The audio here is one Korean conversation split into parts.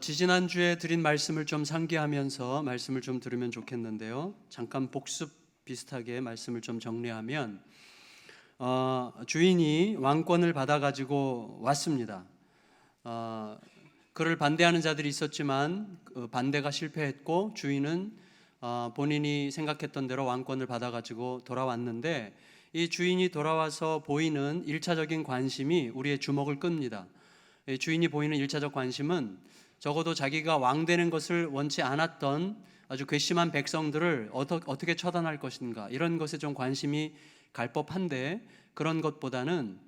지지난주에 드린 말씀을 좀 상기하면서 말씀을 좀 들으면 좋겠는데요. 잠깐 복습 비슷하게 말씀을 좀 정리하면 주인이 왕권을 받아가지고 왔습니다. 그를 반대하는 자들이 있었지만 반대가 실패했고 주인은 본인이 생각했던 대로 왕권을 받아가지고 돌아왔는데, 이 주인이 돌아와서 보이는 1차적인 관심이 우리의 주목을 끕니다. 주인이 보이는 1차적 관심은 적어도 자기가 왕 되는 것을 원치 않았던 아주 괘씸한 백성들을 어떻게 처단할 것인가, 이런 것에 좀 관심이 갈 법한데, 그런 것보다는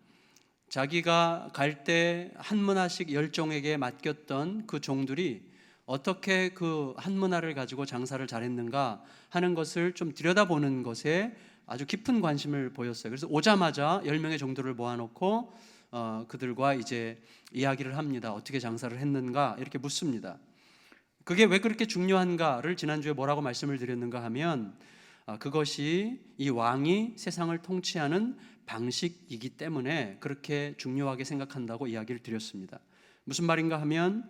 자기가 갈 때 한 문화씩 10종에게 맡겼던 그 종들이 어떻게 그 한 문화를 가지고 장사를 잘했는가 하는 것을 좀 들여다보는 것에 아주 깊은 관심을 보였어요. 그래서 오자마자 10명의 종들을 모아놓고 그들과 이제 이야기를 합니다. 어떻게 장사를 했는가 이렇게 묻습니다. 그게 왜 그렇게 중요한가를 지난주에 뭐라고 말씀을 드렸는가 하면, 그것이 이 왕이 세상을 통치하는 방식이기 때문에 그렇게 중요하게 생각한다고 이야기를 드렸습니다. 무슨 말인가 하면,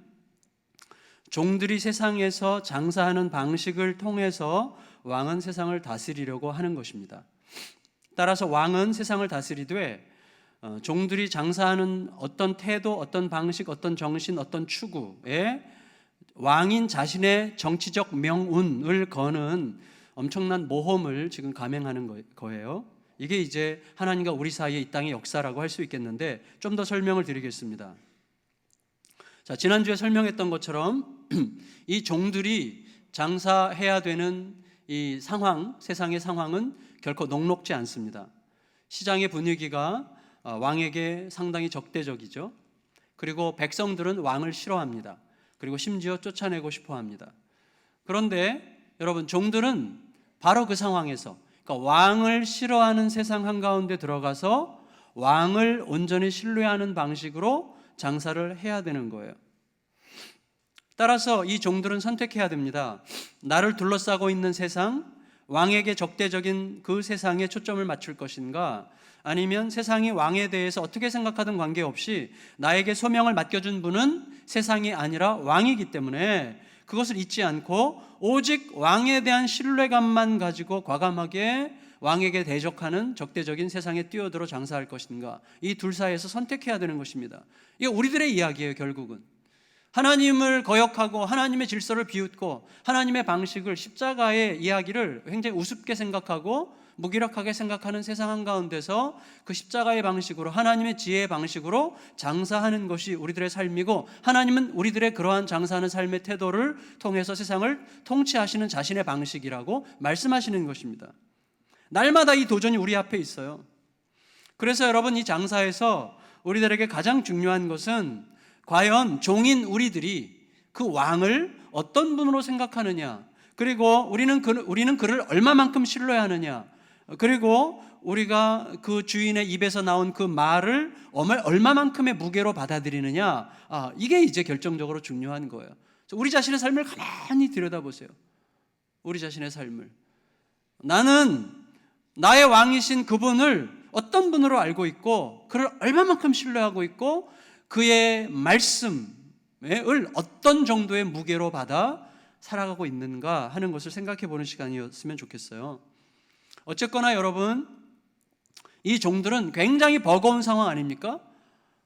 종들이 세상에서 장사하는 방식을 통해서 왕은 세상을 다스리려고 하는 것입니다. 따라서 왕은 세상을 다스리되 종들이 장사하는 어떤 태도, 어떤 방식, 어떤 정신, 어떤 추구에 왕인 자신의 정치적 명운을 거는 엄청난 모험을 지금 감행하는 거예요. 이게 이제 하나님과 우리 사이의 이 땅의 역사라고 할 수 있겠는데, 좀 더 설명을 드리겠습니다. 자, 지난주에 설명했던 것처럼 이 종들이 장사해야 되는 이 상황, 세상의 상황은 결코 녹록지 않습니다. 시장의 분위기가 왕에게 상당히 적대적이죠. 그리고 백성들은 왕을 싫어합니다. 그리고 심지어 쫓아내고 싶어 합니다. 그런데 여러분, 종들은 바로 그 상황에서, 그러니까 왕을 싫어하는 세상 한가운데 들어가서 왕을 온전히 신뢰하는 방식으로 장사를 해야 되는 거예요. 따라서 이 종들은 선택해야 됩니다. 나를 둘러싸고 있는 세상, 왕에게 적대적인 그 세상에 초점을 맞출 것인가, 아니면 세상이 왕에 대해서 어떻게 생각하든 관계없이 나에게 소명을 맡겨준 분은 세상이 아니라 왕이기 때문에 그것을 잊지 않고 오직 왕에 대한 신뢰감만 가지고 과감하게 왕에게 대적하는 적대적인 세상에 뛰어들어 장사할 것인가, 이 둘 사이에서 선택해야 되는 것입니다. 이게 우리들의 이야기예요. 결국은 하나님을 거역하고 하나님의 질서를 비웃고 하나님의 방식을, 십자가의 이야기를 굉장히 우습게 생각하고 무기력하게 생각하는 세상 한가운데서 그 십자가의 방식으로, 하나님의 지혜의 방식으로 장사하는 것이 우리들의 삶이고, 하나님은 우리들의 그러한 장사하는 삶의 태도를 통해서 세상을 통치하시는 자신의 방식이라고 말씀하시는 것입니다. 날마다 이 도전이 우리 앞에 있어요. 그래서 여러분, 이 장사에서 우리들에게 가장 중요한 것은 과연 종인 우리들이 그 왕을 어떤 분으로 생각하느냐, 그리고 우리는 그를 얼마만큼 신뢰하느냐, 그리고 우리가 그 주인의 입에서 나온 그 말을 얼마만큼의 무게로 받아들이느냐, 이게 이제 결정적으로 중요한 거예요. 우리 자신의 삶을 가만히 들여다보세요. 우리 자신의 삶을, 나는 나의 왕이신 그분을 어떤 분으로 알고 있고 그를 얼마만큼 신뢰하고 있고 그의 말씀을 어떤 정도의 무게로 받아 살아가고 있는가 하는 것을 생각해 보는 시간이었으면 좋겠어요. 어쨌거나 여러분, 이 종들은 굉장히 버거운 상황 아닙니까?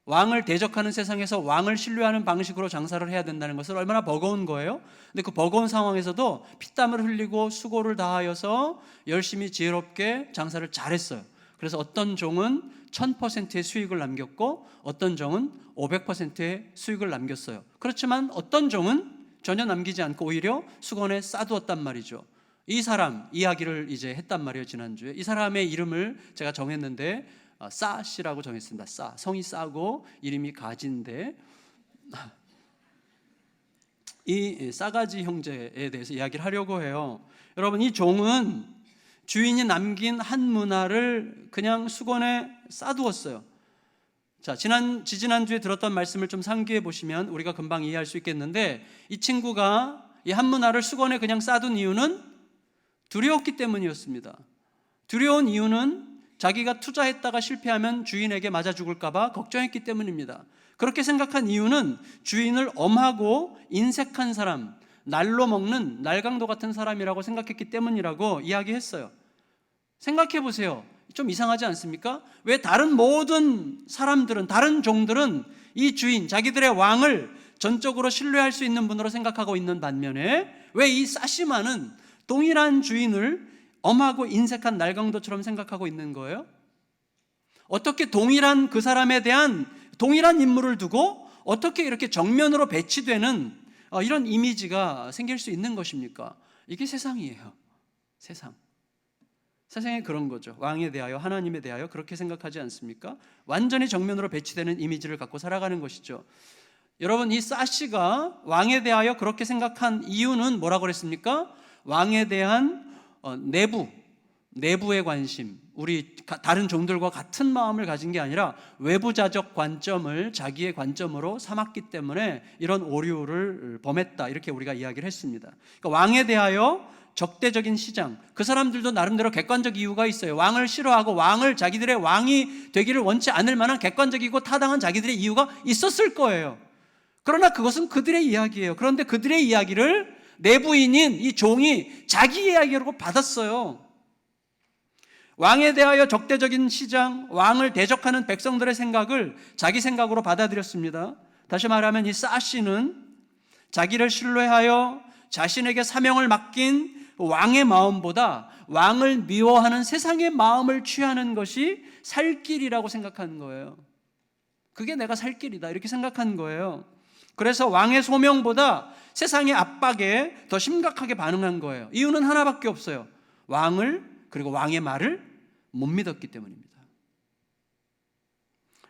왕을 대적하는 세상에서 왕을 신뢰하는 방식으로 장사를 해야 된다는 것은 얼마나 버거운 거예요. 근데 그 버거운 상황에서도 피땀을 흘리고 수고를 다하여서 열심히 지혜롭게 장사를 잘했어요. 그래서 어떤 종은 1000%의 수익을 남겼고 어떤 종은 500%의 수익을 남겼어요. 그렇지만 어떤 종은 전혀 남기지 않고 오히려 수건에 싸두었단 말이죠. 이 사람 이야기를 이제 했단 말이에요. 지난주에 이 사람의 이름을 제가 정했는데 싸씨라고 정했습니다. 싸, 성이 싸고 이름이 가지인데, 이 싸가지 형제에 대해서 이야기를 하려고 해요. 여러분, 이 종은 주인이 남긴 한 문화를 그냥 수건에 싸두었어요. 자, 지지난주에 들었던 말씀을 좀 상기해 보시면 우리가 금방 이해할 수 있겠는데, 이 친구가 이 한 문화를 수건에 그냥 싸둔 이유는 두려웠기 때문이었습니다. 두려운 이유는 자기가 투자했다가 실패하면 주인에게 맞아 죽을까 봐 걱정했기 때문입니다. 그렇게 생각한 이유는 주인을 엄하고 인색한 사람, 날로 먹는 날강도 같은 사람이라고 생각했기 때문이라고 이야기했어요. 생각해 보세요. 좀 이상하지 않습니까? 왜 다른 모든 사람들은, 다른 종들은 이 주인, 자기들의 왕을 전적으로 신뢰할 수 있는 분으로 생각하고 있는 반면에 왜 이 사시마는 동일한 주인을 엄하고 인색한 날강도처럼 생각하고 있는 거예요? 어떻게 동일한 그 사람에 대한 동일한 인물을 두고 어떻게 이렇게 정면으로 배치되는 이런 이미지가 생길 수 있는 것입니까? 이게 세상이에요. 세상에 그런 거죠. 왕에 대하여, 하나님에 대하여 그렇게 생각하지 않습니까? 완전히 정면으로 배치되는 이미지를 갖고 살아가는 것이죠. 여러분, 이 사시가 왕에 대하여 그렇게 생각한 이유는 뭐라고 그랬습니까? 왕에 대한 내부의 관심, 우리 다른 종들과 같은 마음을 가진 게 아니라 외부자적 관점을 자기의 관점으로 삼았기 때문에 이런 오류를 범했다, 이렇게 우리가 이야기를 했습니다. 그러니까 왕에 대하여 적대적인 시장, 그 사람들도 나름대로 객관적 이유가 있어요. 왕을 싫어하고 왕을 자기들의 왕이 되기를 원치 않을 만한 객관적이고 타당한 자기들의 이유가 있었을 거예요. 그러나 그것은 그들의 이야기예요. 그런데 그들의 이야기를 내부인인 이 종이 자기 이야기라고 받았어요. 왕에 대하여 적대적인 시장, 왕을 대적하는 백성들의 생각을 자기 생각으로 받아들였습니다. 다시 말하면 이 사시는 자기를 신뢰하여 자신에게 사명을 맡긴 왕의 마음보다 왕을 미워하는 세상의 마음을 취하는 것이 살 길이라고 생각한 거예요. 그게 내가 살 길이다, 이렇게 생각한 거예요. 그래서 왕의 소명보다 세상의 압박에 더 심각하게 반응한 거예요. 이유는 하나밖에 없어요. 왕을, 그리고 왕의 말을 못 믿었기 때문입니다.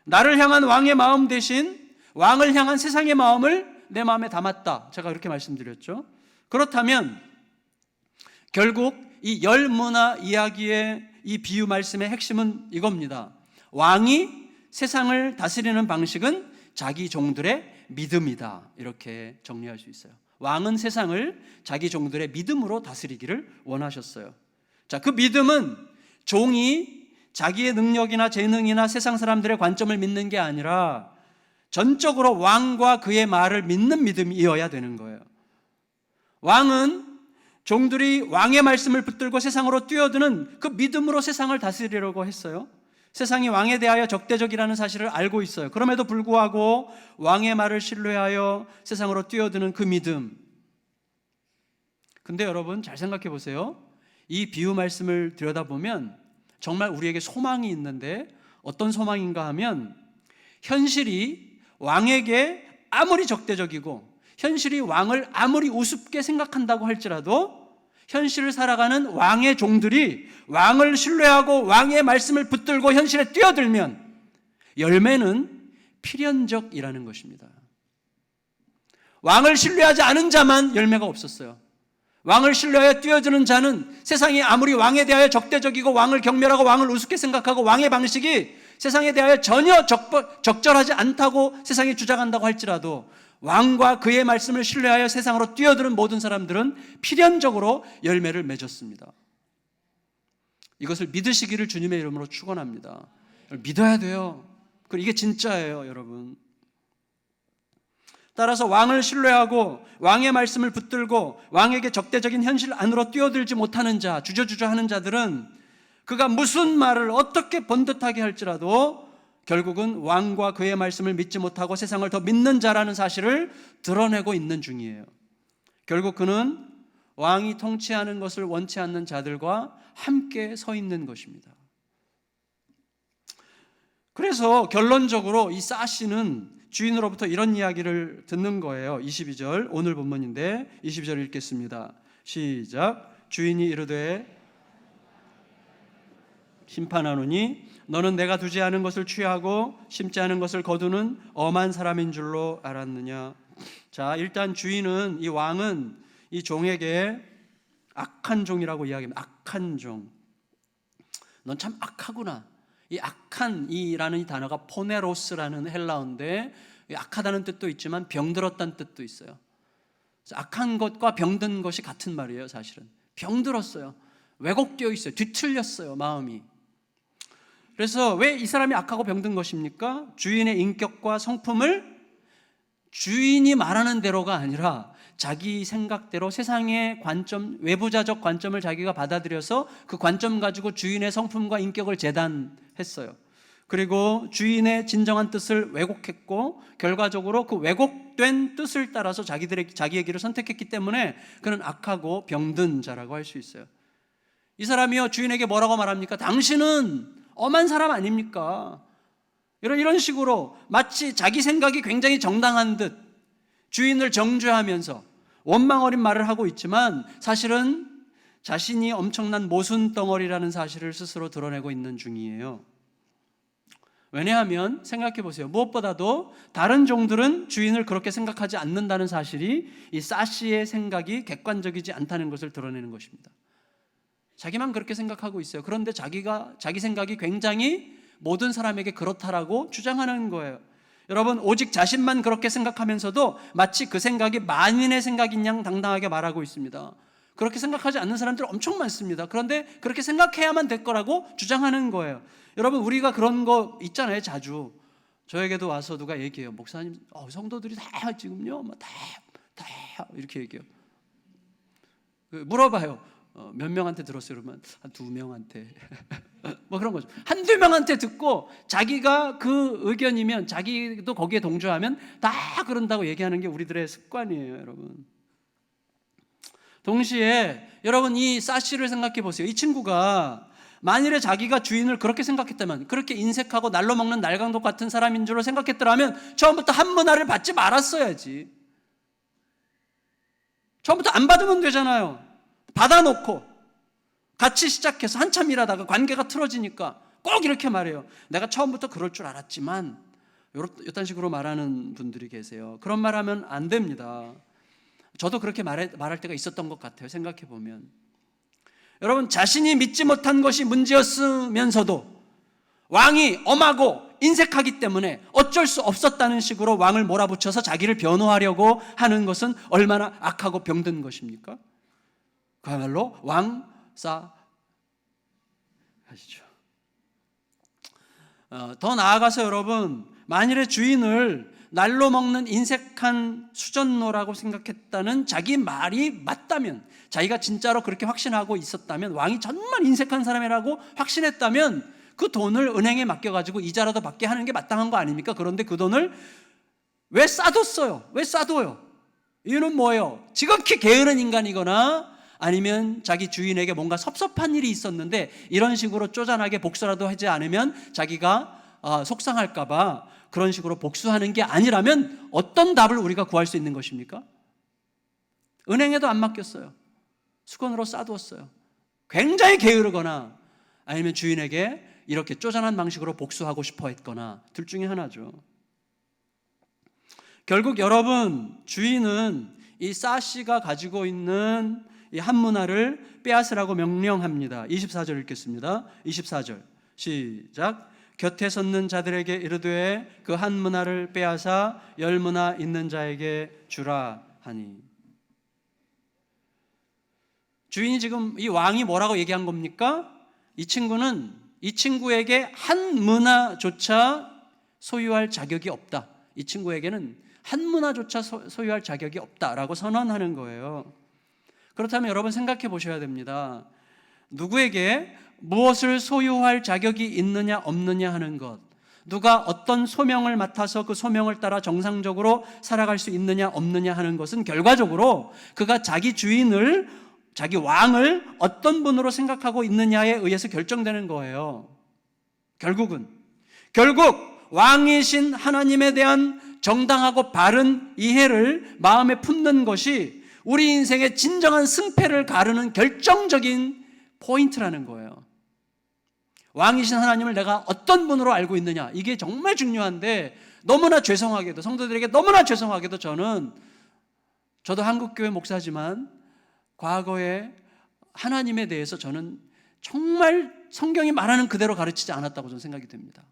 나를 향한 왕의 마음 대신 왕을 향한 세상의 마음을 내 마음에 담았다, 제가 그렇게 말씀드렸죠. 그렇다면 결국 이 열 문화 이야기의 이 비유 말씀의 핵심은 이겁니다. 왕이 세상을 다스리는 방식은 자기 종들의 믿음이다, 이렇게 정리할 수 있어요. 왕은 세상을 자기 종들의 믿음으로 다스리기를 원하셨어요. 자, 그 믿음은 종이 자기의 능력이나 재능이나 세상 사람들의 관점을 믿는 게 아니라 전적으로 왕과 그의 말을 믿는 믿음이어야 되는 거예요. 왕은 종들이 왕의 말씀을 붙들고 세상으로 뛰어드는 그 믿음으로 세상을 다스리려고 했어요. 세상이 왕에 대하여 적대적이라는 사실을 알고 있어요. 그럼에도 불구하고 왕의 말을 신뢰하여 세상으로 뛰어드는 그 믿음. 근데 여러분, 잘 생각해 보세요. 이 비유 말씀을 들여다보면 정말 우리에게 소망이 있는데, 어떤 소망인가 하면 현실이 왕에게 아무리 적대적이고 현실이 왕을 아무리 우습게 생각한다고 할지라도 현실을 살아가는 왕의 종들이 왕을 신뢰하고 왕의 말씀을 붙들고 현실에 뛰어들면 열매는 필연적이라는 것입니다. 왕을 신뢰하지 않은 자만 열매가 없었어요. 왕을 신뢰하여 뛰어드는 자는 세상이 아무리 왕에 대하여 적대적이고 왕을 경멸하고 왕을 우습게 생각하고 왕의 방식이 세상에 대하여 전혀 적절하지 않다고 세상이 주장한다고 할지라도 왕과 그의 말씀을 신뢰하여 세상으로 뛰어드는 모든 사람들은 필연적으로 열매를 맺었습니다. 이것을 믿으시기를 주님의 이름으로 축원합니다. 믿어야 돼요. 그리고 이게 진짜예요, 여러분. 따라서 왕을 신뢰하고 왕의 말씀을 붙들고 왕에게 적대적인 현실 안으로 뛰어들지 못하는 자, 주저주저하는 자들은 그가 무슨 말을 어떻게 번듯하게 할지라도 결국은 왕과 그의 말씀을 믿지 못하고 세상을 더 믿는 자라는 사실을 드러내고 있는 중이에요. 결국 그는 왕이 통치하는 것을 원치 않는 자들과 함께 서 있는 것입니다. 그래서 결론적으로 이 사시는 주인으로부터 이런 이야기를 듣는 거예요. 22절, 오늘 본문인데 22절 읽겠습니다. 시작. 주인이 이르되 심판하노니 너는 내가 두지 않은 것을 취하고 심지 않은 것을 거두는 엄한 사람인 줄로 알았느냐. 자, 일단 주인은, 이 왕은 이 종에게 악한 종이라고 이야기합니다. 악한 종. 넌 참 악하구나. 이 악한이라는 이 단어가 포네로스라는 헬라어인데 악하다는 뜻도 있지만 병들었다는 뜻도 있어요. 악한 것과 병든 것이 같은 말이에요. 사실은 병들었어요. 왜곡되어 있어요. 뒤틀렸어요, 마음이. 그래서 왜 이 사람이 악하고 병든 것입니까? 주인의 인격과 성품을 주인이 말하는 대로가 아니라 자기 생각대로 세상의 관점, 외부자적 관점을 자기가 받아들여서 그 관점 가지고 주인의 성품과 인격을 재단했어요. 그리고 주인의 진정한 뜻을 왜곡했고 결과적으로 그 왜곡된 뜻을 따라서 자기의 길을 선택했기 때문에 그는 악하고 병든 자라고 할 수 있어요. 이 사람이요, 주인에게 뭐라고 말합니까? 당신은 엄한 사람 아닙니까? 이런 식으로 마치 자기 생각이 굉장히 정당한 듯 주인을 정죄하면서 원망 어린 말을 하고 있지만 사실은 자신이 엄청난 모순 덩어리라는 사실을 스스로 드러내고 있는 중이에요. 왜냐하면 생각해 보세요. 무엇보다도 다른 종들은 주인을 그렇게 생각하지 않는다는 사실이 이 사시의 생각이 객관적이지 않다는 것을 드러내는 것입니다. 자기만 그렇게 생각하고 있어요. 그런데 자기 생각이 굉장히 모든 사람에게 그렇다라고 주장하는 거예요. 여러분, 오직 자신만 그렇게 생각하면서도 마치 그 생각이 만인의 생각인 양 당당하게 말하고 있습니다. 그렇게 생각하지 않는 사람들 엄청 많습니다. 그런데 그렇게 생각해야만 될 거라고 주장하는 거예요. 여러분, 우리가 그런 거 있잖아요. 자주 저에게도 와서 누가 얘기해요. 목사님, 성도들이 다 지금요 다 이렇게 얘기해요. 물어봐요. 몇 명한테 들었어요? 그러면 한 2명한테 뭐 그런 거죠. 한두 명한테 듣고 자기가 그 의견이면 자기도 거기에 동조하면 다 그런다고 얘기하는 게 우리들의 습관이에요. 여러분, 동시에 여러분 이 사시를 생각해 보세요. 이 친구가 만일에 자기가 주인을 그렇게 생각했다면, 그렇게 인색하고 날로 먹는 날강독 같은 사람인 줄로 생각했더라면 처음부터 한 문화를 받지 말았어야지. 처음부터 안 받으면 되잖아요. 받아놓고 같이 시작해서 한참 일하다가 관계가 틀어지니까 꼭 이렇게 말해요. 내가 처음부터 그럴 줄 알았지만, 이런 식으로 말하는 분들이 계세요. 그런 말하면 안 됩니다. 저도 그렇게 말할 때가 있었던 것 같아요. 생각해 보면 여러분, 자신이 믿지 못한 것이 문제였으면서도 왕이 엄하고 인색하기 때문에 어쩔 수 없었다는 식으로 왕을 몰아붙여서 자기를 변호하려고 하는 것은 얼마나 악하고 병든 것입니까? 그야말로 왕싸 하시죠. 더 나아가서 여러분, 만일에 주인을 날로 먹는 인색한 수전노라고 생각했다는 자기 말이 맞다면, 자기가 진짜로 그렇게 확신하고 있었다면, 왕이 정말 인색한 사람이라고 확신했다면 그 돈을 은행에 맡겨가지고 이자라도 받게 하는 게 마땅한 거 아닙니까? 그런데 그 돈을 왜 싸뒀어요? 왜 싸둬요? 이유는 뭐예요? 지극히 게으른 인간이거나 아니면 자기 주인에게 뭔가 섭섭한 일이 있었는데 이런 식으로 쪼잔하게 복수라도 하지 않으면 자기가 속상할까 봐 그런 식으로 복수하는 게 아니라면 어떤 답을 우리가 구할 수 있는 것입니까? 은행에도 안 맡겼어요. 수건으로 싸두었어요. 굉장히 게으르거나 아니면 주인에게 이렇게 쪼잔한 방식으로 복수하고 싶어 했거나 둘 중에 하나죠. 결국 여러분, 주인은 이 사시가 가지고 있는 이 한 문화를 빼앗으라고 명령합니다. 24절 읽겠습니다. 24절 시작. 곁에 섰는 자들에게 이르되 그 한 문화를 빼앗아 10문화 있는 자에게 주라 하니. 주인이 지금 이 왕이 뭐라고 얘기한 겁니까? 이 친구에게 한 문화조차 소유할 자격이 없다. 이 친구에게는 한 문화조차 소유할 자격이 없다라고 선언하는 거예요. 그렇다면 여러분 생각해 보셔야 됩니다. 누구에게 무엇을 소유할 자격이 있느냐 없느냐 하는 것, 누가 어떤 소명을 맡아서 그 소명을 따라 정상적으로 살아갈 수 있느냐 없느냐 하는 것은 결과적으로 그가 자기 주인을, 자기 왕을 어떤 분으로 생각하고 있느냐에 의해서 결정되는 거예요. 결국 왕이신 하나님에 대한 정당하고 바른 이해를 마음에 품는 것이 우리 인생의 진정한 승패를 가르는 결정적인 포인트라는 거예요. 왕이신 하나님을 내가 어떤 분으로 알고 있느냐, 이게 정말 중요한데 너무나 죄송하게도, 성도들에게 너무나 죄송하게도 저도 한국교회 목사지만 과거에 하나님에 대해서 저는 정말 성경이 말하는 그대로 가르치지 않았다고 저는 생각이 됩니다.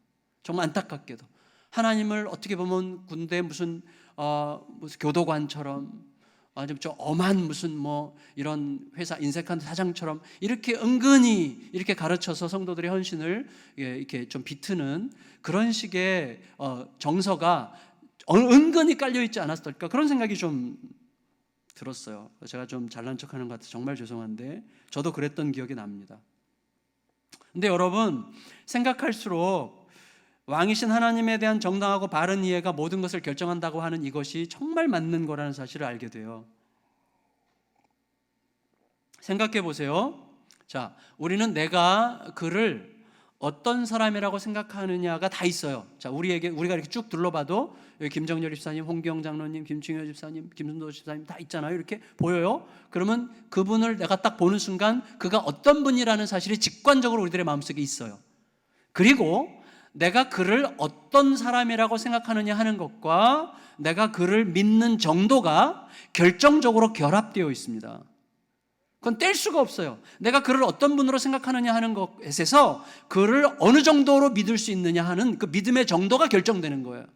정말 안타깝게도 하나님을 어떻게 보면 군대 무슨 교도관처럼 좀 엄한 무슨 뭐 이런 회사 인색한 사장처럼 이렇게 은근히 이렇게 가르쳐서 성도들의 헌신을 이렇게 좀 비트는 그런 식의 정서가 은근히 깔려 있지 않았을까, 그런 생각이 좀 들었어요. 제가 좀 잘난 척하는 것 같아서 정말 죄송한데 저도 그랬던 기억이 납니다. 근데 여러분, 생각할수록 왕이신 하나님에 대한 정당하고 바른 이해가 모든 것을 결정한다고 하는 이것이 정말 맞는 거라는 사실을 알게 돼요. 생각해 보세요. 자, 우리는 내가 그를 어떤 사람이라고 생각하느냐가 다 있어요. 자, 우리가 이렇게 쭉 둘러봐도 여기 김정렬 집사님, 홍기영 장로님, 김충효 집사님, 김순도 집사님 다 있잖아요. 이렇게 보여요. 그러면 그분을 내가 딱 보는 순간 그가 어떤 분이라는 사실이 직관적으로 우리들의 마음속에 있어요. 그리고 내가 그를 어떤 사람이라고 생각하느냐 하는 것과 내가 그를 믿는 정도가 결정적으로 결합되어 있습니다. 그건 뗄 수가 없어요. 내가 그를 어떤 분으로 생각하느냐 하는 것에서 그를 어느 정도로 믿을 수 있느냐 하는 그 믿음의 정도가 결정되는 거예요.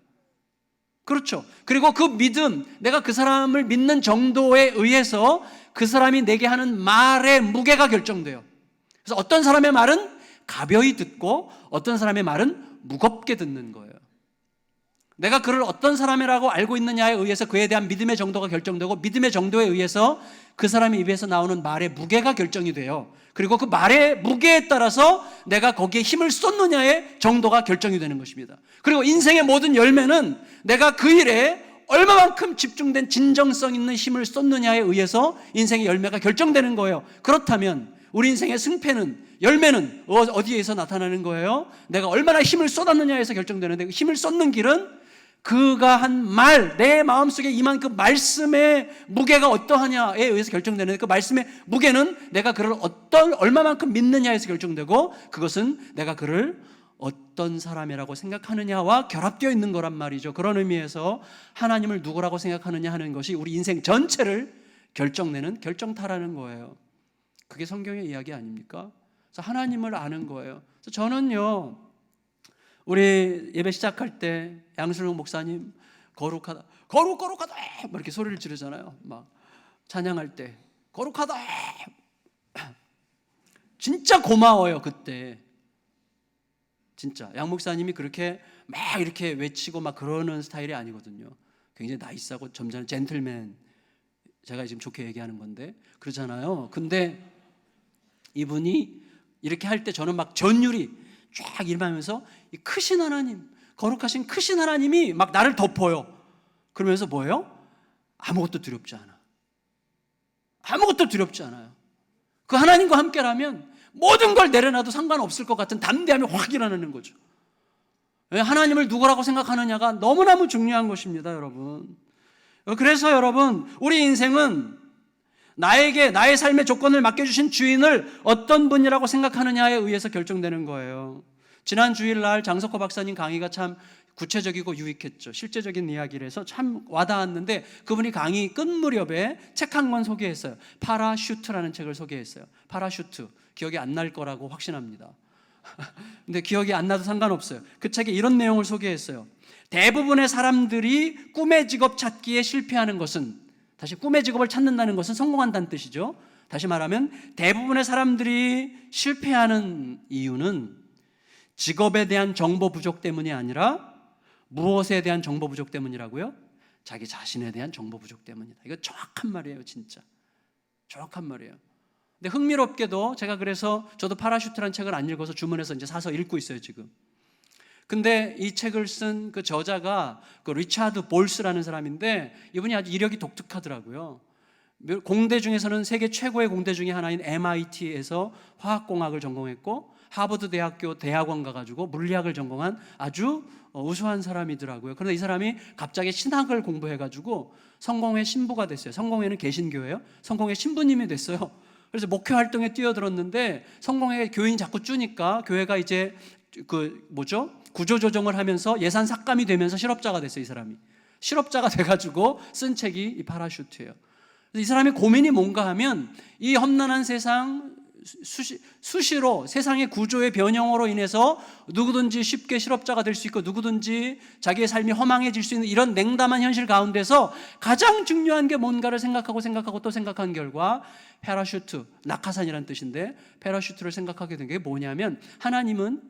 그렇죠. 그리고 그 믿음, 내가 그 사람을 믿는 정도에 의해서 그 사람이 내게 하는 말의 무게가 결정돼요. 그래서 어떤 사람의 말은 가벼이 듣고 어떤 사람의 말은 무겁게 듣는 거예요. 내가 그를 어떤 사람이라고 알고 있느냐에 의해서 그에 대한 믿음의 정도가 결정되고, 믿음의 정도에 의해서 그 사람의 입에서 나오는 말의 무게가 결정이 돼요. 그리고 그 말의 무게에 따라서 내가 거기에 힘을 쏟느냐의 정도가 결정이 되는 것입니다. 그리고 인생의 모든 열매는 내가 그 일에 얼마만큼 집중된 진정성 있는 힘을 쏟느냐에 의해서 인생의 열매가 결정되는 거예요. 그렇다면 우리 인생의 승패는, 열매는 어디에서 나타나는 거예요? 내가 얼마나 힘을 쏟았느냐에서 결정되는데, 그 힘을 쏟는 길은 그가 한 말, 내 마음속에 임한 그 말씀의 무게가 어떠하냐에 의해서 결정되는데, 그 말씀의 무게는 내가 그를 얼마만큼 믿느냐에서 결정되고, 그것은 내가 그를 어떤 사람이라고 생각하느냐와 결합되어 있는 거란 말이죠. 그런 의미에서 하나님을 누구라고 생각하느냐 하는 것이 우리 인생 전체를 결정내는 결정타라는 거예요. 그게 성경의 이야기 아닙니까? 그래서 하나님을 아는 거예요. 그래서 저는요, 우리 예배 시작할 때 양순웅 목사님 거룩하다, 거룩하다 막 이렇게 소리를 지르잖아요. 막 찬양할 때 거룩하다, 진짜 고마워요. 그때 진짜 양 목사님이 그렇게 막 이렇게 외치고 막 그러는 스타일이 아니거든요. 굉장히 나이스하고 점잖은 젠틀맨, 제가 지금 좋게 얘기하는 건데 그러잖아요. 근데 이분이 이렇게 할 때 저는 막 전율이 쫙 일어나면서 이 크신 하나님, 거룩하신 크신 하나님이 막 나를 덮어요. 그러면서 뭐예요? 아무것도 두렵지 않아. 아무것도 두렵지 않아요. 그 하나님과 함께라면 모든 걸 내려놔도 상관없을 것 같은 담대함이 확 일어나는 거죠. 하나님을 누구라고 생각하느냐가 너무너무 중요한 것입니다, 여러분. 그래서 여러분, 우리 인생은 나에게 나의 삶의 조건을 맡겨주신 주인을 어떤 분이라고 생각하느냐에 의해서 결정되는 거예요. 지난 주일날 장석호 박사님 강의가 참 구체적이고 유익했죠. 실제적인 이야기를 해서 참 와닿았는데, 그분이 강의 끝 무렵에 책 한 권 소개했어요. 파라슈트라는 책을 소개했어요. 파라슈트, 기억이 안 날 거라고 확신합니다. 근데 기억이 안 나도 상관없어요. 그 책에 이런 내용을 소개했어요. 대부분의 사람들이 꿈의 직업 찾기에 실패하는 것은, 다시 꿈의 직업을 찾는다는 것은 성공한다는 뜻이죠. 다시 말하면 대부분의 사람들이 실패하는 이유는 직업에 대한 정보 부족 때문이 아니라 무엇에 대한 정보 부족 때문이라고요? 자기 자신에 대한 정보 부족 때문이다. 이거 정확한 말이에요. 진짜 정확한 말이에요. 근데 흥미롭게도 제가 그래서 저도 파라슈트라는 책을 안 읽어서 주문해서 이제 사서 읽고 있어요, 지금. 근데 이 책을 쓴 그 저자가 그 리차드 볼스라는 사람인데, 이분이 아주 이력이 독특하더라고요. 공대 중에서는 세계 최고의 공대 중에 하나인 MIT에서 화학공학을 전공했고, 하버드 대학교 대학원 가가지고 물리학을 전공한 아주 우수한 사람이더라고요. 그런데 이 사람이 갑자기 신학을 공부해가지고 성공회 신부가 됐어요. 성공회는 개신교예요. 성공회 신부님이 됐어요. 그래서 목회 활동에 뛰어들었는데, 성공회 교인이 자꾸 줄니까 교회가 이제 구조조정을 하면서 예산 삭감이 되면서 실업자가 됐어요. 이 사람이 실업자가 돼가지고 쓴 책이 이 파라슈트예요. 그래서 이 사람의 고민이 뭔가 하면, 이 험난한 세상, 수시로 세상의 구조의 변형으로 인해서 누구든지 쉽게 실업자가 될 수 있고 누구든지 자기의 삶이 허망해질 수 있는 이런 냉담한 현실 가운데서 가장 중요한 게 뭔가를 생각하고 또 생각한 결과 패러슈트, 낙하산이라는 뜻인데 패러슈트를 생각하게 된 게 뭐냐면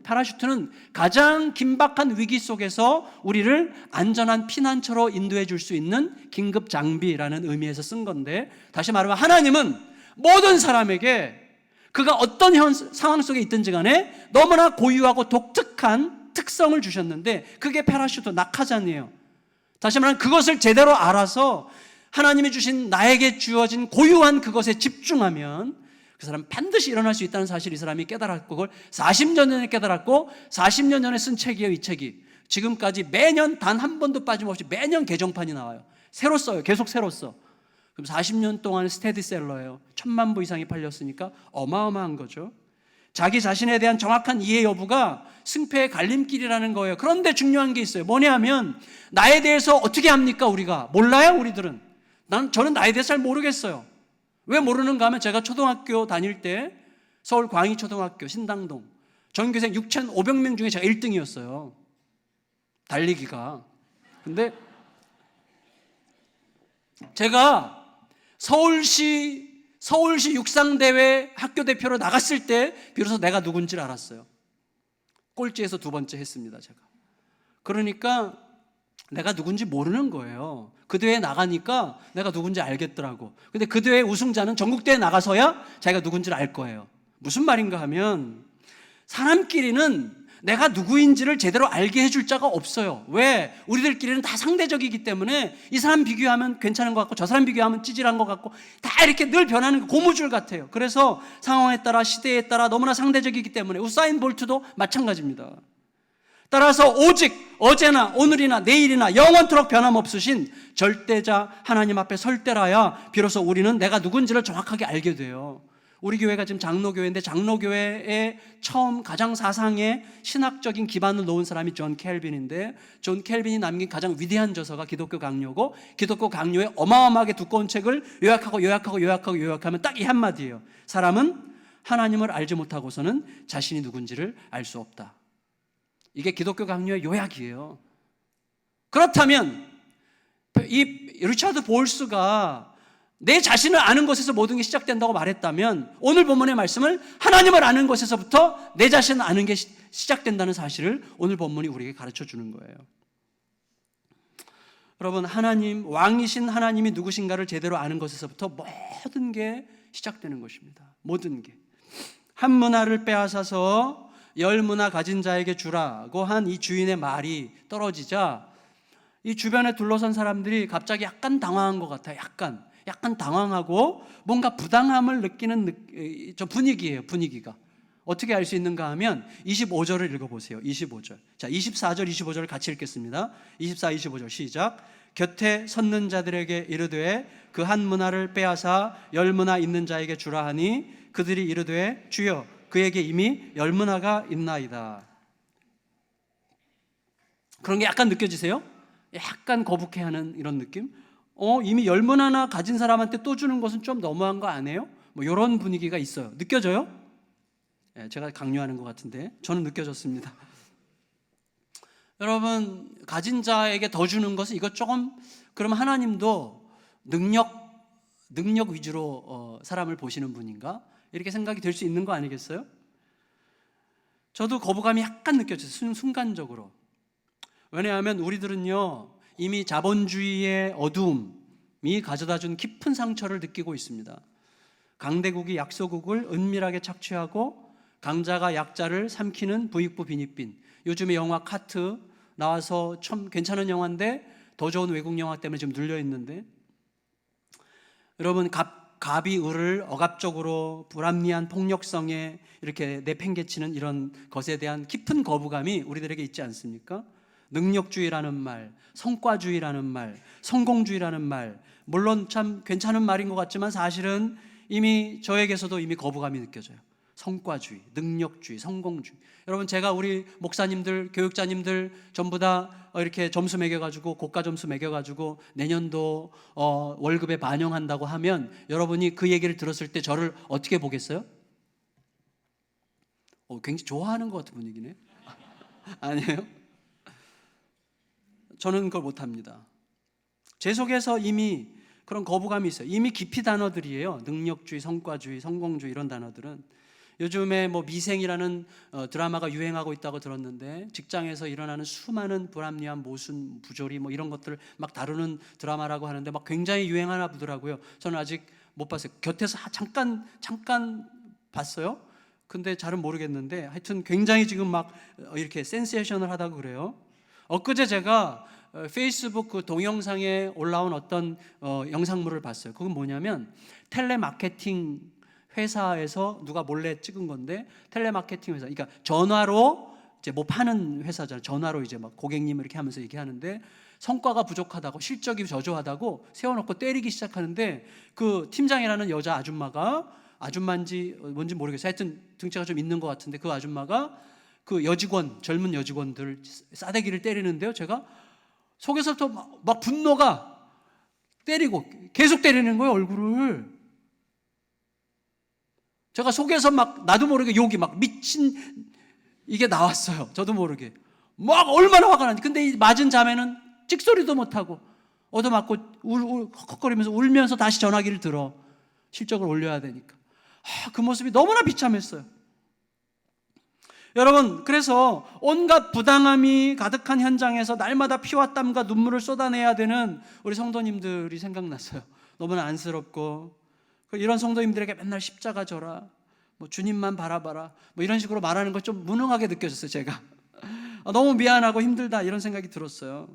패러슈트는 가장 긴박한 위기 속에서 우리를 안전한 피난처로 인도해 줄 수 있는 긴급 장비라는 의미에서 쓴 건데, 다시 말하면 하나님은 모든 사람에게 그가 어떤 상황 속에 있든지 간에 너무나 고유하고 독특한 특성을 주셨는데 그게 패러슈트, 낙하산이에요. 다시 말하면 그것을 제대로 알아서 하나님이 주신 나에게 주어진 고유한 그것에 집중하면 그 사람은 반드시 일어날 수 있다는 사실 이 사람이 깨달았고, 그걸 40년 전에 깨달았고 40년 전에 쓴 책이에요. 이 책이 지금까지 매년 단 한 번도 빠짐없이 매년 개정판이 나와요. 새로 써요. 계속 새로 써. 그럼 40년 동안 스테디셀러예요. 1000만 부 이상이 팔렸으니까 어마어마한 거죠. 자기 자신에 대한 정확한 이해 여부가 승패의 갈림길이라는 거예요. 그런데 중요한 게 있어요. 뭐냐면 나에 대해서 어떻게 합니까? 우리가 몰라요. 우리들은. 저는 나에 대해서 잘 모르겠어요. 왜 모르는가 하면 제가 초등학교 다닐 때 서울 광희초등학교 신당동 전교생 6,500명 중에 제가 1등이었어요. 달리기가. 근데 제가 서울시 육상대회 학교 대표로 나갔을 때 비로소 내가 누군지를 알았어요. 꼴찌에서 2번째 했습니다, 제가. 그러니까 내가 누군지 모르는 거예요. 그 대회에 나가니까 내가 누군지 알겠더라고. 근데 그 대회 우승자는 전국대회에 나가서야 자기가 누군지를 알 거예요. 무슨 말인가 하면 사람끼리는 내가 누구인지를 제대로 알게 해줄 자가 없어요. 왜? 우리들끼리는 다 상대적이기 때문에 이 사람 비교하면 괜찮은 것 같고 저 사람 비교하면 찌질한 것 같고 다 이렇게 늘 변하는 고무줄 같아요. 그래서 상황에 따라 시대에 따라 너무나 상대적이기 때문에 우사인 볼트도 마찬가지입니다. 따라서 오직 어제나 오늘이나 내일이나 영원토록 변함없으신 절대자 하나님 앞에 설 때라야 비로소 우리는 내가 누군지를 정확하게 알게 돼요. 우리 교회가 지금 장로교회인데 장로교회의 처음 가장 사상의 신학적인 기반을 놓은 사람이 존 켈빈인데 존 켈빈이 남긴 가장 위대한 저서가 기독교 강요고 기독교 강요의 어마어마하게 두꺼운 책을 요약하면 딱 이 한마디예요. 사람은 하나님을 알지 못하고서는 자신이 누군지를 알 수 없다. 이게 기독교 강요의 요약이에요. 그렇다면 이 리차드 볼스가 내 자신을 아는 것에서 모든 게 시작된다고 말했다면 오늘 본문의 말씀을 하나님을 아는 것에서부터 내 자신을 아는 게 시작된다는 사실을 오늘 본문이 우리에게 가르쳐 주는 거예요. 여러분, 하나님, 왕이신 하나님이 누구신가를 제대로 아는 것에서부터 모든 게 시작되는 것입니다. 모든 게. 한 문화를 빼앗아서 10문화 가진 자에게 주라고 한 이 주인의 말이 떨어지자 이 주변에 둘러선 사람들이 갑자기 약간 당황한 것 같아요. 약간 당황하고 뭔가 부당함을 느끼는 저 분위기예요. 분위기가 어떻게 알 수 있는가 하면 25절을 읽어보세요. 25절. 자, 24절 25절을 같이 읽겠습니다. 24, 25절 시작. 곁에 섰는 자들에게 이르되 그 한 문화를 빼앗아 10문화 있는 자에게 주라 하니 그들이 이르되 주여 그에게 이미 10문화가 있나이다. 그런 게 약간 느껴지세요? 약간 거북해하는 이런 느낌? 이미 10문화나 가진 사람한테 또 주는 것은 좀 너무한 거 아니에요? 뭐 이런 분위기가 있어요. 느껴져요? 제가 강요하는 것 같은데 저는 느껴졌습니다. 여러분, 가진 자에게 더 주는 것은 이것 조금, 그러면 하나님도 능력 위주로 사람을 보시는 분인가? 이렇게 생각이 될 수 있는 거 아니겠어요? 저도 거부감이 약간 느껴졌어요. 순간적으로. 왜냐하면 우리들은요 이미 자본주의의 어두움이 가져다준 깊은 상처를 느끼고 있습니다. 강대국이 약소국을 은밀하게 착취하고 강자가 약자를 삼키는 부익부 빈익빈. 요즘에 영화 카트 나와서 참 괜찮은 영화인데 더 좋은 외국 영화 때문에 지금 눌려있는데, 여러분 갑이 을을 억압적으로 불합리한 폭력성에 이렇게 내팽개치는 이런 것에 대한 깊은 거부감이 우리들에게 있지 않습니까? 능력주의라는 말, 성과주의라는 말, 성공주의라는 말, 물론 참 괜찮은 말인 것 같지만 사실은 이미 저에게서도 이미 거부감이 느껴져요. 성과주의, 능력주의, 성공주의. 여러분, 제가 우리 목사님들, 교육자님들 전부 다 이렇게 점수 매겨가지고 고가 점수 매겨가지고 내년도 월급에 반영한다고 하면 여러분이 그 얘기를 들었을 때 저를 어떻게 보겠어요? 굉장히 좋아하는 것 같은 분위기네. 아니에요? 저는 그걸 못합니다. 제 속에서 이미 그런 거부감이 있어요. 이미 깊이 단어들이에요. 능력주의, 성과주의, 성공주의 이런 단어들은. 요즘에 뭐 미생이라는 드라마가 유행하고 있다고 들었는데 직장에서 일어나는 수많은 불합리한 모순, 부조리 뭐 이런 것들을 막 다루는 드라마라고 하는데 막 굉장히 유행하나 보더라고요. 저는 아직 못 봤어요. 곁에서 잠깐 봤어요. 근데 잘은 모르겠는데 하여튼 굉장히 지금 막 이렇게 센세이션을 하다고 그래요. 엊그제 제가 페이스북 그 동영상에 올라온 어떤 영상물을 봤어요. 그건 뭐냐면 텔레마케팅 회사에서 누가 몰래 찍은 건데, 텔레마케팅 회사, 그러니까 전화로 이제 뭐 파는 회사잖아요. 전화로 이제 막 고객님 이렇게 하면서 얘기하는데 성과가 부족하다고, 실적이 저조하다고 세워놓고 때리기 시작하는데, 그 팀장이라는 여자 아줌마인지 뭔지 모르겠어요. 하여튼 등치가 좀 있는 것 같은데 그 아줌마가 그 젊은 여직원들 싸대기를 때리는데요. 제가 속에서부터 막 분노가 때리고 계속 때리는 거예요, 얼굴을. 제가 속에서 막 나도 모르게 욕이 막 미친 이게 나왔어요. 저도 모르게 막 얼마나 화가 나는지. 근데 이 맞은 자매는 찍소리도 못하고 얻어맞고 헉헉거리면서 울면서 다시 전화기를 들어. 실적을 올려야 되니까. 그 모습이 너무나 비참했어요. 여러분, 그래서 온갖 부당함이 가득한 현장에서 날마다 피와 땀과 눈물을 쏟아내야 되는 우리 성도님들이 생각났어요. 너무나 안쓰럽고, 이런 성도님들에게 맨날 십자가 져라, 뭐 주님만 바라봐라, 뭐 이런 식으로 말하는 거 좀 무능하게 느껴졌어요. 제가 너무 미안하고 힘들다 이런 생각이 들었어요.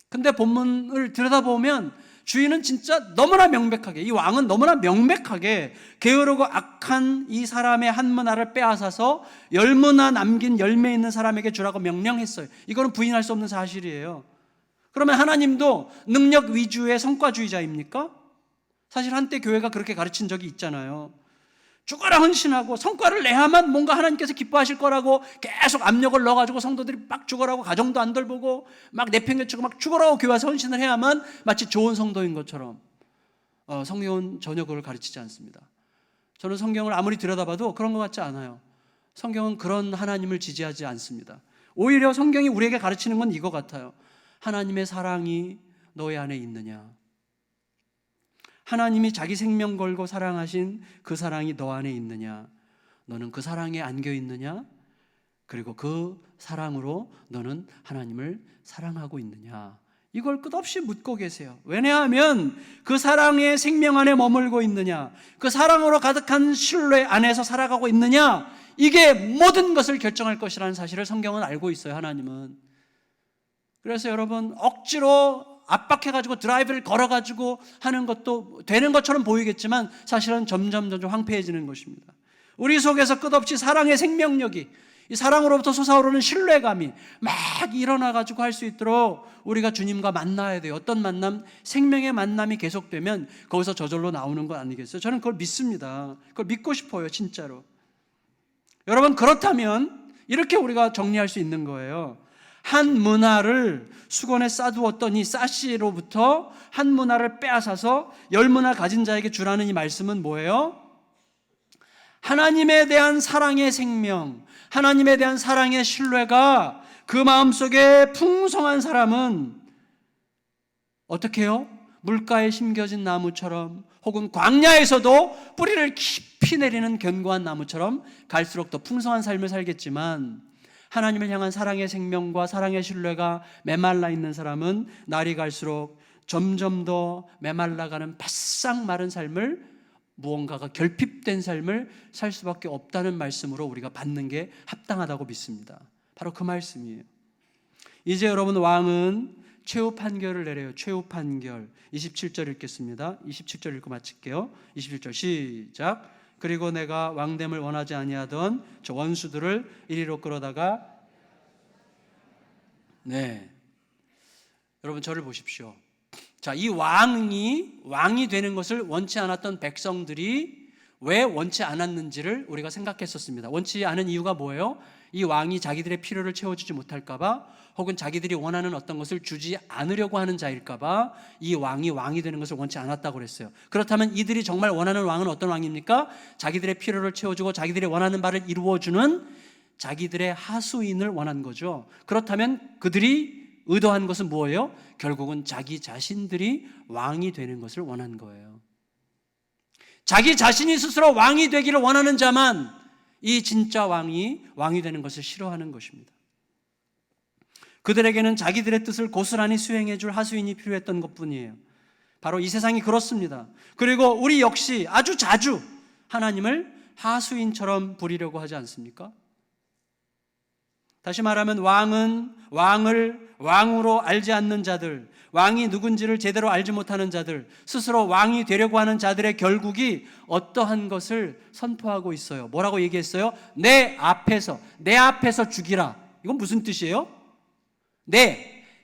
근데 본문을 들여다보면 주인은 진짜 너무나 명백하게, 이 왕은 너무나 명백하게 게으르고 악한 이 사람의 한 문화를 빼앗아서 10문화 남긴 열매 있는 사람에게 주라고 명령했어요. 이거는 부인할 수 없는 사실이에요. 그러면 하나님도 능력 위주의 성과주의자입니까? 사실 한때 교회가 그렇게 가르친 적이 있잖아요. 죽어라 헌신하고 성과를 내야만 뭔가 하나님께서 기뻐하실 거라고 계속 압력을 넣어가지고 성도들이 막 죽어라고, 가정도 안 돌보고 막 내팽개치고 막 죽어라고 교회 와서 헌신을 해야만 마치 좋은 성도인 것처럼. 성경은 전혀 그걸 가르치지 않습니다. 저는 성경을 아무리 들여다봐도 그런 것 같지 않아요. 성경은 그런 하나님을 지지하지 않습니다. 오히려 성경이 우리에게 가르치는 건 이거 같아요. 하나님의 사랑이 너희 안에 있느냐? 하나님이 자기 생명 걸고 사랑하신 그 사랑이 너 안에 있느냐? 너는 그 사랑에 안겨 있느냐? 그리고 그 사랑으로 너는 하나님을 사랑하고 있느냐? 이걸 끝없이 묻고 계세요. 왜냐하면 그 사랑의 생명 안에 머물고 있느냐, 그 사랑으로 가득한 신뢰 안에서 살아가고 있느냐, 이게 모든 것을 결정할 것이라는 사실을 성경은 알고 있어요. 하나님은. 그래서 여러분, 억지로 압박해가지고 드라이브를 걸어가지고 하는 것도 되는 것처럼 보이겠지만 사실은 점점 황폐해지는 것입니다. 우리 속에서 끝없이 사랑의 생명력이, 이 사랑으로부터 솟아오르는 신뢰감이 막 일어나가지고 할 수 있도록 우리가 주님과 만나야 돼요. 어떤 만남? 생명의 만남이 계속되면 거기서 저절로 나오는 것 아니겠어요? 저는 그걸 믿습니다. 그걸 믿고 싶어요, 진짜로. 여러분, 그렇다면 이렇게 우리가 정리할 수 있는 거예요. 한 문화를 수건에 싸두었던 이 싸씨로부터 한 문화를 빼앗아서 10문화 가진 자에게 주라는 이 말씀은 뭐예요? 하나님에 대한 사랑의 생명, 하나님에 대한 사랑의 신뢰가 그 마음속에 풍성한 사람은 어떻게 해요? 물가에 심겨진 나무처럼, 혹은 광야에서도 뿌리를 깊이 내리는 견고한 나무처럼 갈수록 더 풍성한 삶을 살겠지만, 하나님을 향한 사랑의 생명과 사랑의 신뢰가 메말라 있는 사람은 날이 갈수록 점점 더 메말라가는 바싹 마른 삶을, 무언가가 결핍된 삶을 살 수밖에 없다는 말씀으로 우리가 받는 게 합당하다고 믿습니다. 바로 그 말씀이에요. 이제 여러분, 왕은 최후 판결을 내려요. 최후 판결. 27절 읽겠습니다. 27절 읽고 마칠게요. 27절 시작. 그리고 내가 왕됨을 원하지 아니하던 저 원수들을 이리로 끌어다가, 네, 여러분 저를 보십시오. 자, 이 왕이 되는 것을 원치 않았던 백성들이 왜 원치 않았는지를 우리가 생각했었습니다. 원치 않은 이유가 뭐예요? 이 왕이 자기들의 필요를 채워주지 못할까봐, 혹은 자기들이 원하는 어떤 것을 주지 않으려고 하는 자일까봐 이 왕이 되는 것을 원치 않았다고 그랬어요. 그렇다면 이들이 정말 원하는 왕은 어떤 왕입니까? 자기들의 필요를 채워주고 자기들이 원하는 바를 이루어주는 자기들의 하수인을 원한 거죠. 그렇다면 그들이 의도한 것은 뭐예요? 결국은 자기 자신들이 왕이 되는 것을 원한 거예요. 자기 자신이 스스로 왕이 되기를 원하는 자만 이 진짜 왕이 되는 것을 싫어하는 것입니다. 그들에게는 자기들의 뜻을 고스란히 수행해 줄 하수인이 필요했던 것뿐이에요. 바로 이 세상이 그렇습니다. 그리고 우리 역시 아주 자주 하나님을 하수인처럼 부리려고 하지 않습니까? 다시 말하면 왕은 왕을 왕으로 알지 않는 자들, 왕이 누군지를 제대로 알지 못하는 자들, 스스로 왕이 되려고 하는 자들의 결국이 어떠한 것을 선포하고 있어요. 뭐라고 얘기했어요? 내 앞에서 죽이라. 이건 무슨 뜻이에요?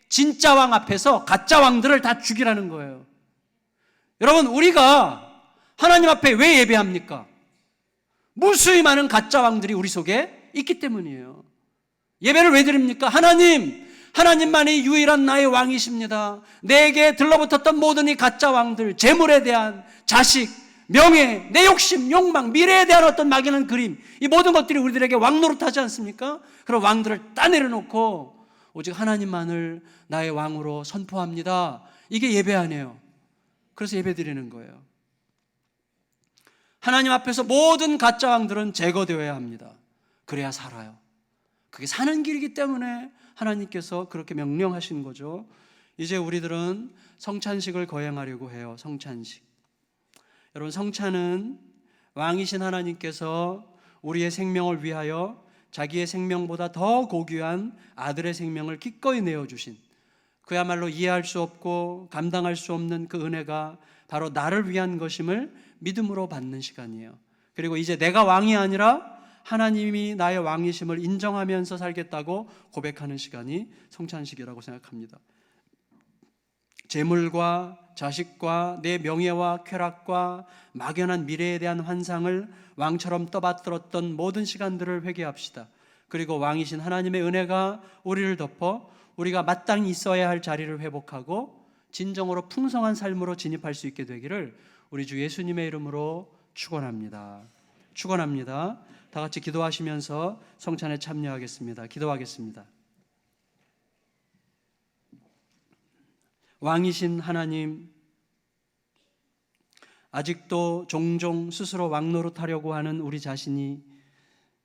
진짜 왕 앞에서 가짜 왕들을 다 죽이라는 거예요. 여러분, 우리가 하나님 앞에 왜 예배합니까? 무수히 많은 가짜 왕들이 우리 속에 있기 때문이에요. 예배를 왜 드립니까? 하나님만이 유일한 나의 왕이십니다. 내게 들러붙었던 모든 이 가짜 왕들, 재물에 대한 자식, 명예, 내 욕심, 욕망, 미래에 대한 어떤 막연한 그림, 이 모든 것들이 우리들에게 왕 노릇하지 않습니까? 그런 왕들을 다 내려놓고 오직 하나님만을 나의 왕으로 선포합니다. 이게 예배 아니에요. 그래서 예배 드리는 거예요. 하나님 앞에서 모든 가짜 왕들은 제거되어야 합니다. 그래야 살아요. 그게 사는 길이기 때문에 하나님께서 그렇게 명령하신 거죠. 이제 우리들은 성찬식을 거행하려고 해요. 성찬식. 여러분, 성찬은 왕이신 하나님께서 우리의 생명을 위하여 자기의 생명보다 더 고귀한 아들의 생명을 기꺼이 내어주신, 그야말로 이해할 수 없고 감당할 수 없는 그 은혜가 바로 나를 위한 것임을 믿음으로 받는 시간이에요. 그리고 이제 내가 왕이 아니라 하나님이 나의 왕이심을 인정하면서 살겠다고 고백하는 시간이 성찬식이라고 생각합니다. 재물과 자식과 내 명예와 쾌락과 막연한 미래에 대한 환상을 왕처럼 떠받들었던 모든 시간들을 회개합시다. 그리고 왕이신 하나님의 은혜가 우리를 덮어 우리가 마땅히 있어야 할 자리를 회복하고 진정으로 풍성한 삶으로 진입할 수 있게 되기를 우리 주 예수님의 이름으로 축원합니다. 다 같이 기도하시면서 성찬에 참여하겠습니다. 기도하겠습니다. 왕이신 하나님, 아직도 종종 스스로 왕 노릇하려고 하는 우리 자신이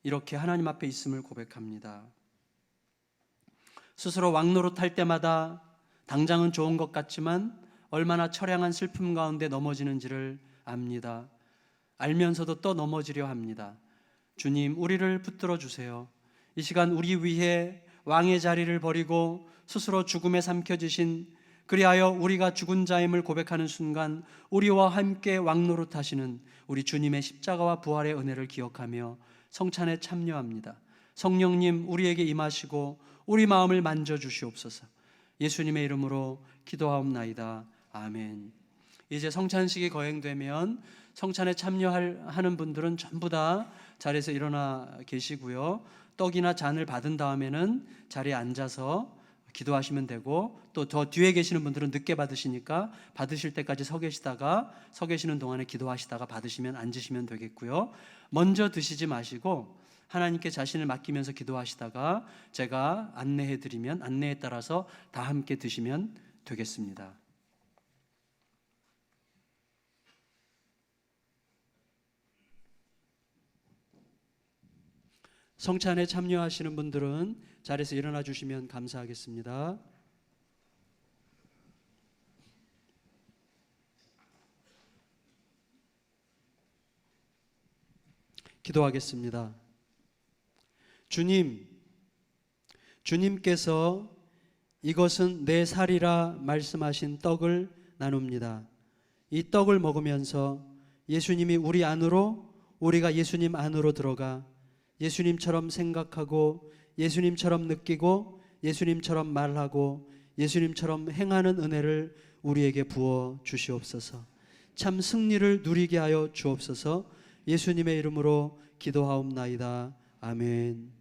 이렇게 하나님 앞에 있음을 고백합니다. 스스로 왕 노릇할 때마다 당장은 좋은 것 같지만 얼마나 처량한 슬픔 가운데 넘어지는지를 압니다. 알면서도 또 넘어지려 합니다. 주님, 우리를 붙들어 주세요. 이 시간 우리 위해 왕의 자리를 버리고 스스로 죽음에 삼켜지신, 그리하여 우리가 죽은 자임을 고백하는 순간 우리와 함께 왕 노릇하시는 우리 주님의 십자가와 부활의 은혜를 기억하며 성찬에 참여합니다. 성령님, 우리에게 임하시고 우리 마음을 만져주시옵소서. 예수님의 이름으로 기도하옵나이다. 아멘. 이제 성찬식이 거행되면 성찬에 참여하는 분들은 전부 다 자리에서 일어나 계시고요. 떡이나 잔을 받은 다음에는 자리에 앉아서 기도하시면 되고, 또 더 뒤에 계시는 분들은 늦게 받으시니까 받으실 때까지 서 계시는 동안에 기도하시다가 받으시면 앉으시면 되겠고요. 먼저 드시지 마시고 하나님께 자신을 맡기면서 기도하시다가 제가 안내해드리면 안내에 따라서 다 함께 드시면 되겠습니다. 성찬에 참여하시는 분들은 자리에서 일어나 주시면 감사하겠습니다. 기도하겠습니다. 주님께서 이것은 내 살이라 말씀하신 떡을 나눕니다. 이 떡을 먹으면서 예수님이 우리 안으로, 우리가 예수님 안으로 들어가 예수님처럼 생각하고 예수님처럼 느끼고 예수님처럼 말하고 예수님처럼 행하는 은혜를 우리에게 부어 주시옵소서. 참 승리를 누리게 하여 주옵소서. 예수님의 이름으로 기도하옵나이다. 아멘.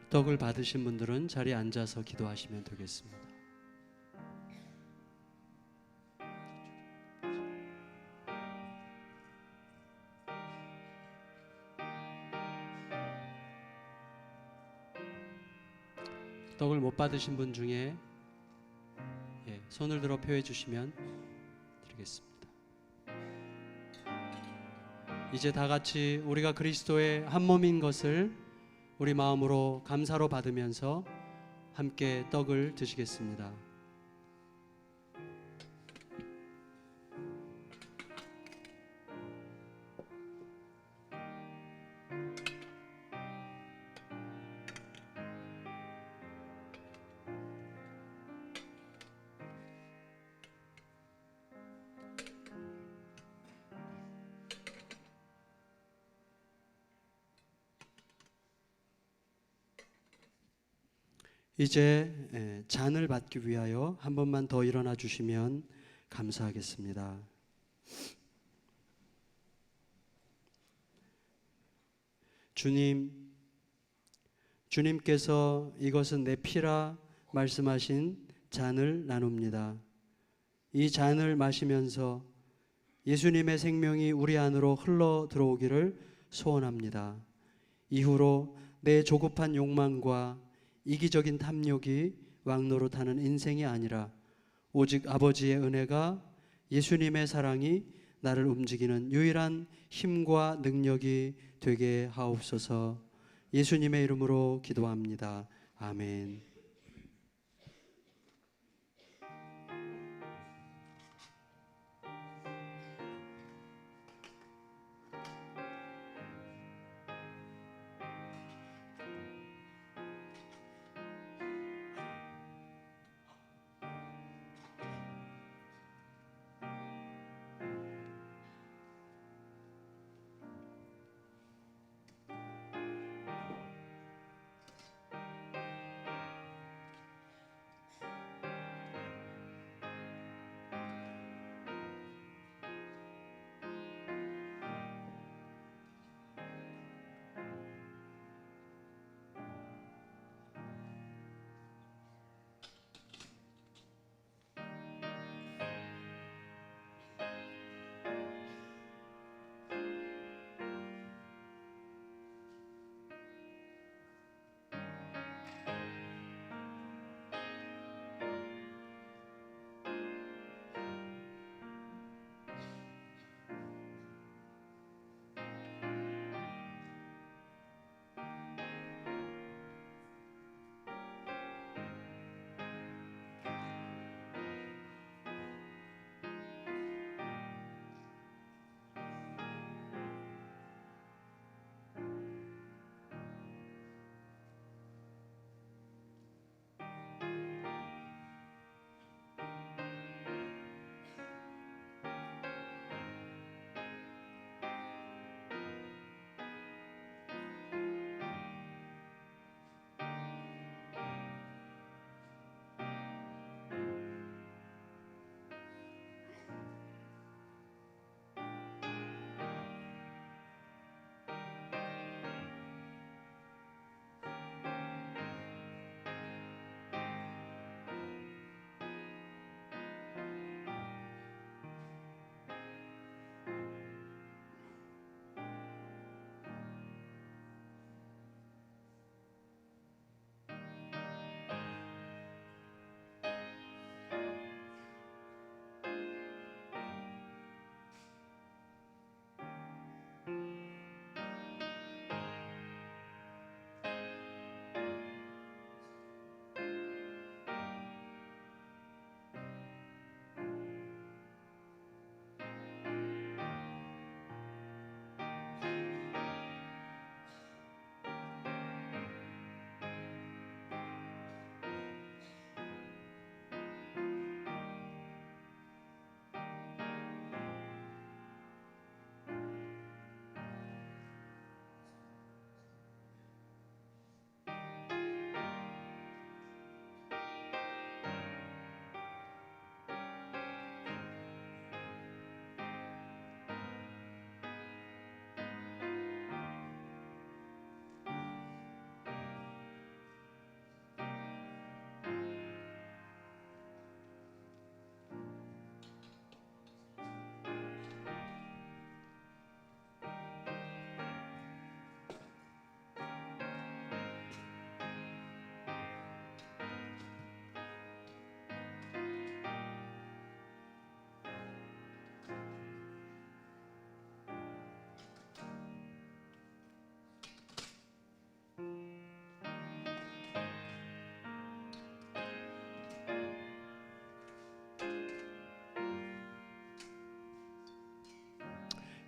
떡을 받으신 분들은 자리에 앉아서 기도하시면 되겠습니다. 떡을 못 받으신 분 중에 손을 들어 표해 주시면 드리겠습니다. 이제 다 같이 우리가 그리스도의 한 몸인 것을 우리 마음으로 감사로 받으면서 함께 떡을 드시겠습니다. 이제 잔을 받기 위하여 한 번만 더 일어나 주시면 감사하겠습니다. 주님께서 이것은 내 피라 말씀하신 잔을 나눕니다. 이 잔을 마시면서 예수님의 생명이 우리 안으로 흘러 들어오기를 소원합니다. 이후로 내 조급한 욕망과 이기적인 탐욕이 왕노릇하는 인생이 아니라 오직 아버지의 은혜가, 예수님의 사랑이 나를 움직이는 유일한 힘과 능력이 되게 하옵소서. 예수님의 이름으로 기도합니다. 아멘.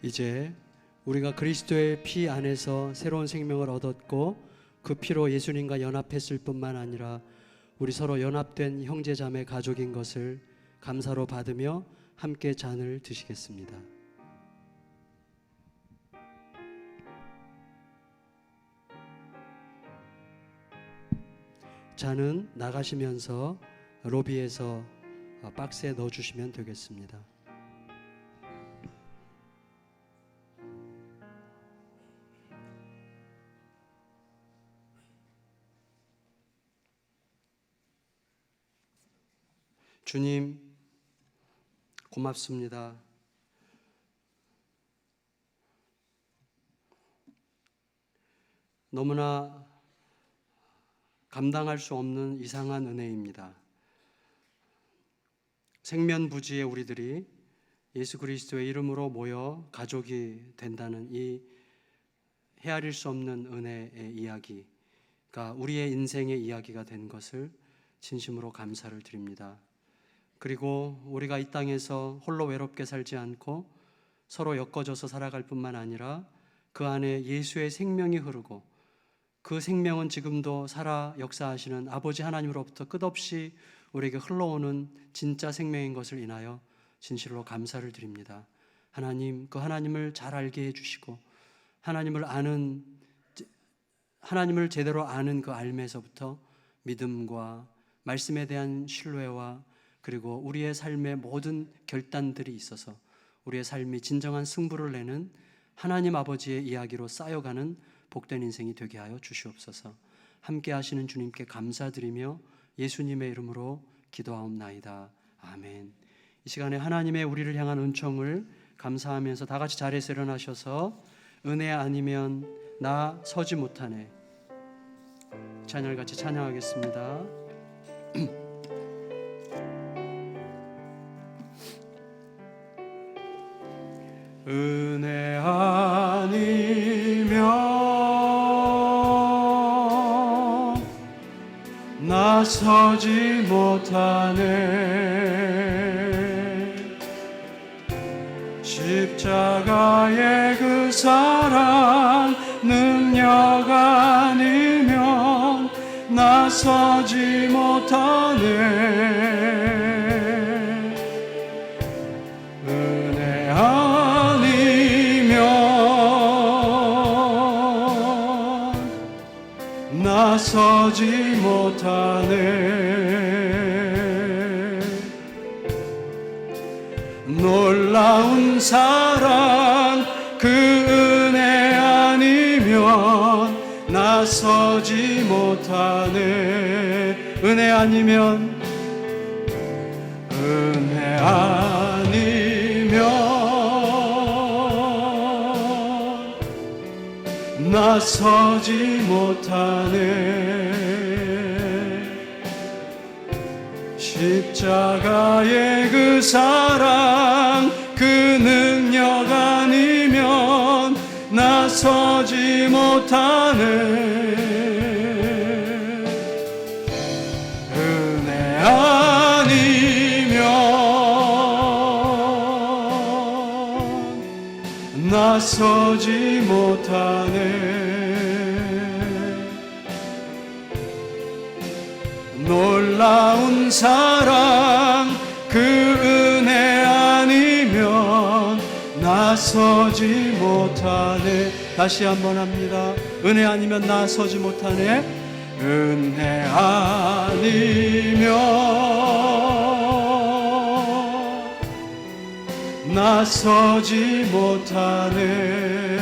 이제 우리가 그리스도의 피 안에서 새로운 생명을 얻었고 그 피로 예수님과 연합했을 뿐만 아니라 우리 서로 연합된 형제자매 가족인 것을 감사로 받으며 함께 잔을 드시겠습니다. 잔은 나가시면서 로비에서 박스에 넣어주시면 되겠습니다. 주님, 고맙습니다. 너무나 감당할 수 없는 이상한 은혜입니다. 생면부지의 우리들이 예수 그리스도의 이름으로 모여 가족이 된다는 이 헤아릴 수 없는 은혜의 이야기가 우리의 인생의 이야기가 된 것을 진심으로 감사를 드립니다. 그리고 우리가 이 땅에서 홀로 외롭게 살지 않고 서로 엮어져서 살아갈 뿐만 아니라 그 안에 예수의 생명이 흐르고 그 생명은 지금도 살아 역사하시는 아버지 하나님으로부터 끝없이 우리에게 흘러오는 진짜 생명인 것을 인하여 진실로 감사를 드립니다. 하나님, 그 하나님을 잘 알게 해주시고 하나님을 제대로 아는 그 알매에서부터 믿음과 말씀에 대한 신뢰와 그리고 우리의 삶의 모든 결단들이 있어서 우리의 삶이 진정한 승부를 내는 하나님 아버지의 이야기로 쌓여가는 복된 인생이 되게 하여 주시옵소서. 함께 하시는 주님께 감사드리며 예수님의 이름으로 기도하옵나이다. 아멘. 이 시간에 하나님의 우리를 향한 은총을 감사하면서 다 같이 자리에서 일어나셔서 은혜 아니면 나 서지 못하네 찬양을 같이 찬양하겠습니다. 은혜 아니면 나서지 못하네 십자가의 그 사랑 능력 아니면 나서지 못하네 은혜 나서지 못하네 놀라운 사랑 그 은혜 아니면 나서지 못하네 은혜 아니면 나서지 못하네 십자가의 그 사랑 그 능력 아니면 나서지 못하네 은혜 아니면 나서지 못하네 놀라운 사랑 그 은혜 아니면 나서지 못하네 다시 한번 합니다. 은혜 아니면 나서지 못하네 은혜 아니면 나서지 못하네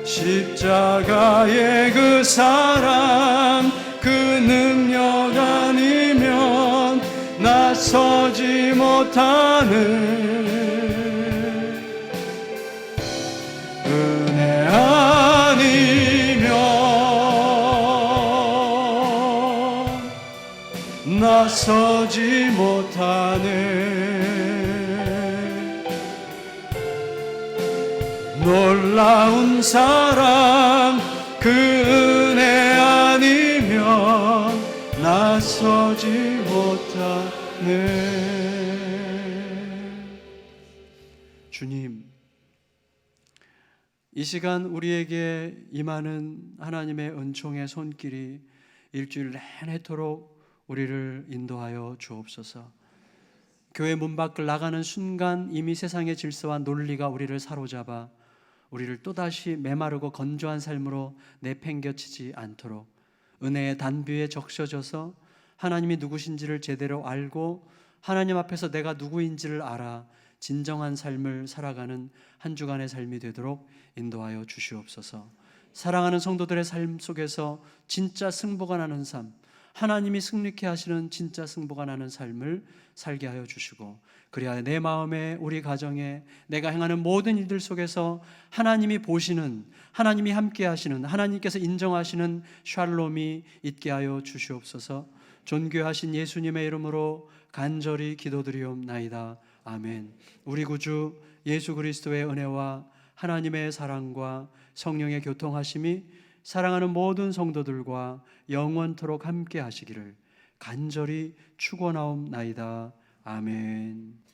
십자가의 그 사랑 그 능력 아니면 나서지 못하네 은혜 아니면 나서지 못하네 놀라운 사랑 그 은혜 아니면 나서지 못하네 이 시간 우리에게 임하는 하나님의 은총의 손길이 일주일 내내토록 우리를 인도하여 주옵소서. 교회 문 밖을 나가는 순간 이미 세상의 질서와 논리가 우리를 사로잡아 우리를 또다시 메마르고 건조한 삶으로 내팽겨치지 않도록 은혜의 단비에 적셔져서 하나님이 누구신지를 제대로 알고 하나님 앞에서 내가 누구인지를 알아 진정한 삶을 살아가는 한 주간의 삶이 되도록 인도하여 주시옵소서. 사랑하는 성도들의 삶 속에서 진짜 승부가 나는 삶, 하나님이 승리케 하시는 진짜 승부가 나는 삶을 살게 하여 주시고, 그래야 내 마음에, 우리 가정에, 내가 행하는 모든 일들 속에서 하나님이 보시는, 하나님이 함께 하시는, 하나님께서 인정하시는 샬롬이 있게 하여 주시옵소서. 존귀하신 예수님의 이름으로 간절히 기도드리옵나이다. 아멘. 우리 구주 예수 그리스도의 은혜와 하나님의 사랑과 성령의 교통하심이 사랑하는 모든 성도들과 영원토록 함께 하시기를 간절히 축원하옵나이다. 아멘.